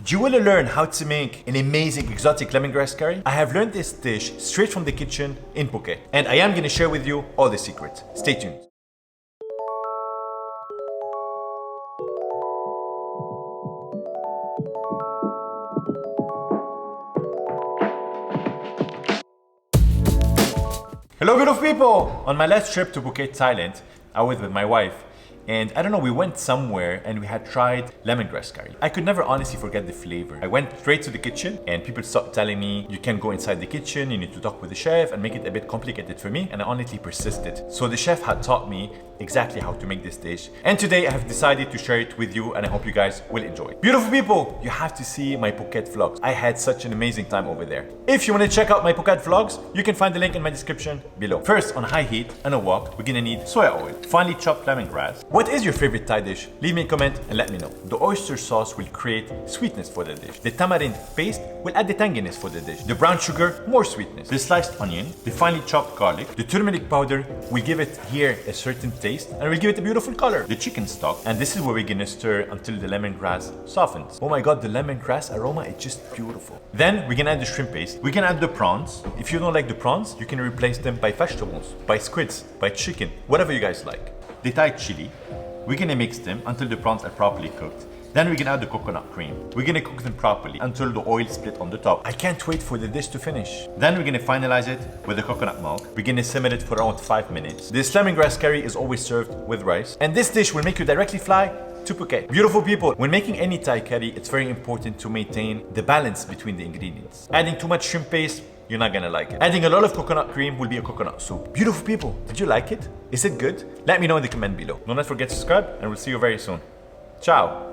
Do you want to learn how to make an amazing exotic lemongrass curry? I have learned this dish straight from the kitchen in Phuket, and I am going to share with you all the secrets. Stay tuned. Hello beautiful people! On my last trip to Phuket, Thailand, I was with my wife. And I don't know, we went somewhere and we had tried lemongrass curry. I could never honestly forget the flavor. I went straight to the kitchen and people stopped telling me, you can't go inside the kitchen, you need to talk with the chef, and make it a bit complicated for me, and I honestly persisted. So the chef had taught me exactly how to make this dish. And today I have decided to share it with you, and I hope you guys will enjoy. Beautiful people, you have to see my Phuket vlogs. I had such an amazing time over there. If you want to check out my Phuket vlogs, you can find the link in my description below. First, on high heat and a wok, we're gonna need soya oil, finely chopped lemongrass. What is your favorite Thai dish? Leave me a comment and let me know. The oyster sauce will create sweetness for the dish. The tamarind paste will add the tanginess for the dish. The brown sugar, more sweetness. The sliced onion, the finely chopped garlic, the turmeric powder will give it here a certain taste and will give it a beautiful color. The chicken stock, and this is where we're gonna stir until the lemongrass softens. Oh my god, the lemongrass aroma is just beautiful. Then we're gonna add the shrimp paste. We can add the prawns. If you don't like the prawns, you can replace them by vegetables, by squids, by chicken, whatever you guys like. The Thai chili. We're gonna mix them until the prawns are properly cooked. Then we're gonna add the coconut cream. We're gonna cook them properly until the oil split on the top. I can't wait for the dish to finish. Then we're gonna finalize it with the coconut milk. We're gonna simmer it for around 5 minutes. This lemongrass curry is always served with rice. And this dish will make you directly fly to Phuket. Beautiful people, when making any Thai curry, it's very important to maintain the balance between the ingredients. Adding too much shrimp paste, you're not gonna like it. Adding a lot of coconut cream will be a coconut soup. Beautiful people, did you like it? Is it good? Let me know in the comment below. Do not forget to subscribe, and we'll see you very soon. Ciao!